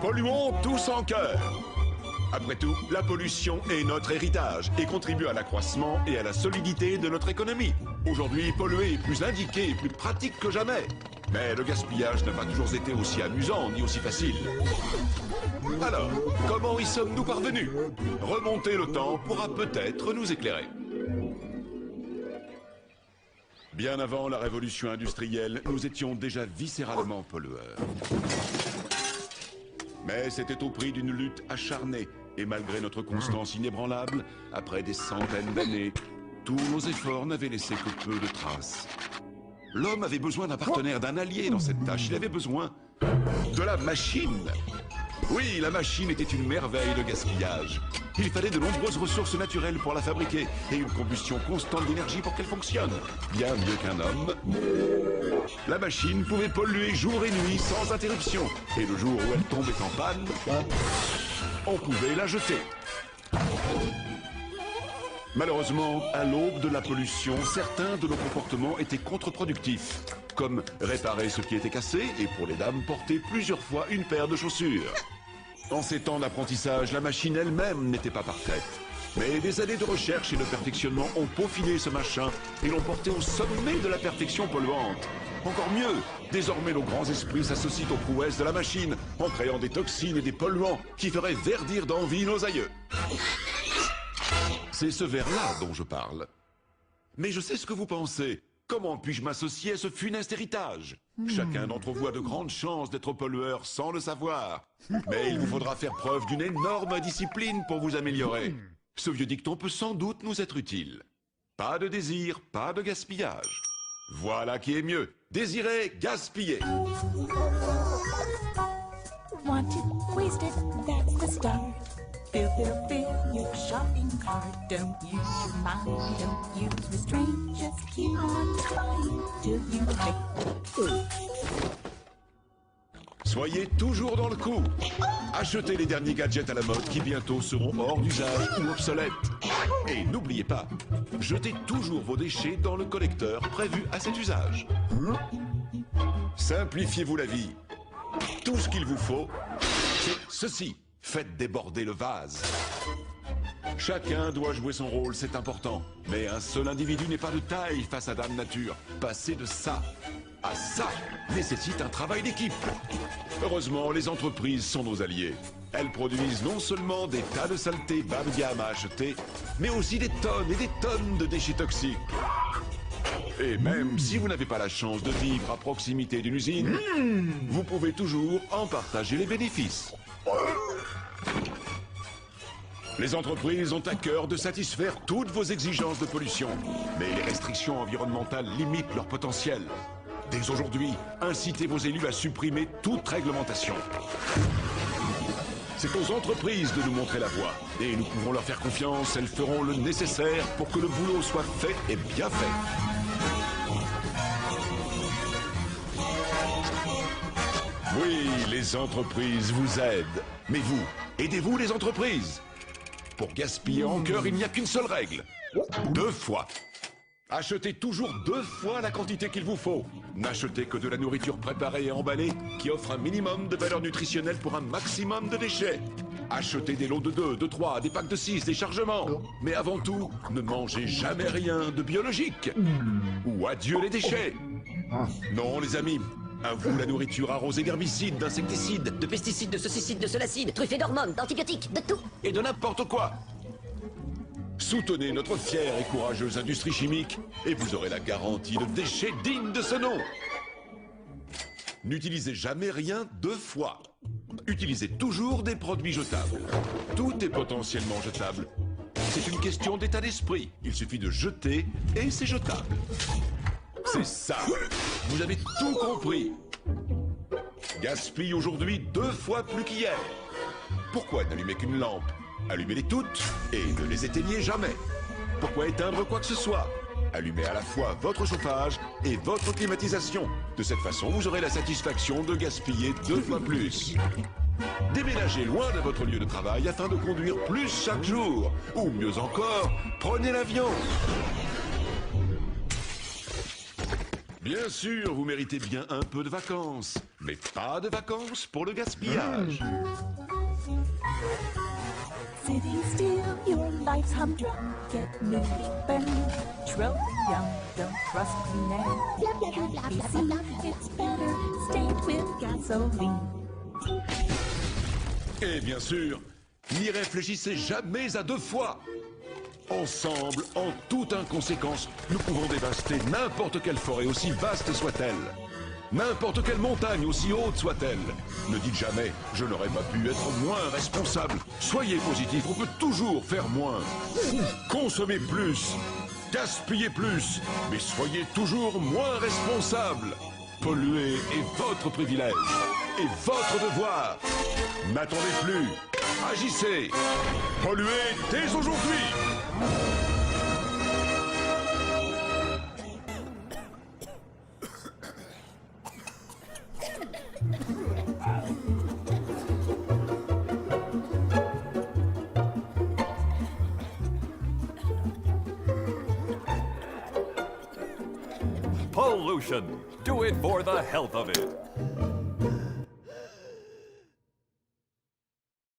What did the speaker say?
Polluons tous en cœur. Après tout, la pollution est notre héritage et contribue à l'accroissement et à la solidité de notre économie. Aujourd'hui, polluer est plus indiqué et plus pratique que jamais. Mais le gaspillage n'a pas toujours été aussi amusant ni aussi facile. Alors, comment y sommes-nous parvenus? Remonter le temps pourra peut-être nous éclairer. Bien avant la révolution industrielle, nous étions déjà viscéralement pollueurs. Mais c'était au prix d'une lutte acharnée. Et malgré notre constance inébranlable, après des centaines d'années, tous nos efforts n'avaient laissé que peu de traces. L'homme avait besoin d'un partenaire, d'un allié dans cette tâche. Il avait besoin de la machine. Oui, la machine était une merveille de gaspillage. Il fallait de nombreuses ressources naturelles pour la fabriquer et une combustion constante d'énergie pour qu'elle fonctionne. Bien mieux qu'un homme. La machine pouvait polluer jour et nuit sans interruption. Et le jour où elle tombait en panne, on pouvait la jeter. Malheureusement, à l'aube de la pollution, certains de nos comportements étaient contre-productifs. Comme réparer ce qui était cassé et pour les dames, porter plusieurs fois une paire de chaussures. En ces temps d'apprentissage, la machine elle-même n'était pas parfaite. Mais des années de recherche et de perfectionnement ont peaufiné ce machin et l'ont porté au sommet de la perfection polluante. Encore mieux, désormais nos grands esprits s'associent aux prouesses de la machine en créant des toxines et des polluants qui feraient verdir d'envie nos aïeux. C'est ce vers-là dont je parle. Mais je sais ce que vous pensez. Comment puis-je m'associer à ce funeste héritage? Chacun d'entre vous a de grandes chances d'être pollueur sans le savoir. Mais il vous faudra faire preuve d'une énorme discipline pour vous améliorer. Ce vieux dicton peut sans doute nous être utile. Pas de désir, pas de gaspillage. Voilà qui est mieux. Désirer, gaspiller. Wanted, wasted, that's the start. Fill your shopping cart. Don't use your mind, don't use restraint. Just keep on trying till you make. Soyez toujours dans le coup. Achetez les derniers gadgets à la mode qui bientôt seront hors d'usage ou obsolètes. Et n'oubliez pas, jetez toujours vos déchets dans le collecteur prévu à cet usage. Simplifiez-vous la vie. Tout ce qu'il vous faut, c'est ceci. Faites déborder le vase. Chacun doit jouer son rôle, c'est important. Mais un seul individu n'est pas de taille face à Dame Nature. Passer de ça à ça nécessite un travail d'équipe. Heureusement, les entreprises sont nos alliés. Elles produisent non seulement des tas de saletés bas de gamme à acheter, mais aussi des tonnes et des tonnes de déchets toxiques. Et même si vous n'avez pas la chance de vivre à proximité d'une usine, vous pouvez toujours en partager les bénéfices. Les entreprises ont à cœur de satisfaire toutes vos exigences de pollution, mais les restrictions environnementales limitent leur potentiel. Dès aujourd'hui, incitez vos élus à supprimer toute réglementation. C'est aux entreprises de nous montrer la voie, et nous pouvons leur faire confiance, elles feront le nécessaire pour que le boulot soit fait et bien fait. Oui, les entreprises vous aident. Mais vous, aidez-vous les entreprises? Pour gaspiller en cœur, il n'y a qu'une seule règle. 2 fois. Achetez toujours 2 fois la quantité qu'il vous faut. N'achetez que de la nourriture préparée et emballée qui offre un minimum de valeur nutritionnelle pour un maximum de déchets. Achetez des lots de 2, de 3, des packs de 6, des chargements. Mais avant tout, ne mangez jamais rien de biologique. Ou adieu les déchets. Non, les amis. À vous la nourriture arrosée d'herbicides, d'insecticides, De pesticides, de saucicides, de solacide, truffés d'hormones, d'antibiotiques, de tout. et de n'importe quoi. Soutenez notre fière et courageuse industrie chimique et vous aurez la garantie de déchets dignes de ce nom. N'utilisez jamais rien 2 fois. Utilisez toujours des produits jetables. Tout est potentiellement jetable. C'est une question d'état d'esprit. Il suffit de jeter et c'est jetable. C'est ça. Vous avez tout compris. Gaspille aujourd'hui 2 fois plus qu'hier. Pourquoi n'allumer qu'une lampe? Allumez-les toutes et ne les éteignez jamais. Pourquoi éteindre quoi que ce soit? Allumez à la fois votre chauffage et votre climatisation. De cette façon, vous aurez la satisfaction de gaspiller 2 fois plus. Déménagez loin de votre lieu de travail afin de conduire plus chaque jour. Ou mieux encore, prenez l'avion. Bien sûr, vous méritez bien un peu de vacances, mais pas de vacances pour le gaspillage. Sitting still, your life's humdrum. Get moving, burn. Petroleum, don't trust clean air. Can't be seen, it's better stained with gasoline. Et bien sûr, n'y réfléchissez jamais à deux fois. Ensemble, en toute inconséquence, nous pouvons dévaster n'importe quelle forêt, aussi vaste soit-elle. N'importe quelle montagne, aussi haute soit-elle. Ne dites jamais « je n'aurais pas pu être moins responsable ». Soyez positif, on peut toujours faire moins. Consommez plus, gaspillez plus, mais soyez toujours moins responsable. Polluer est votre privilège et votre devoir. N'attendez plus, agissez. Polluez dès aujourd'hui. Pollution. Do it for the health of it.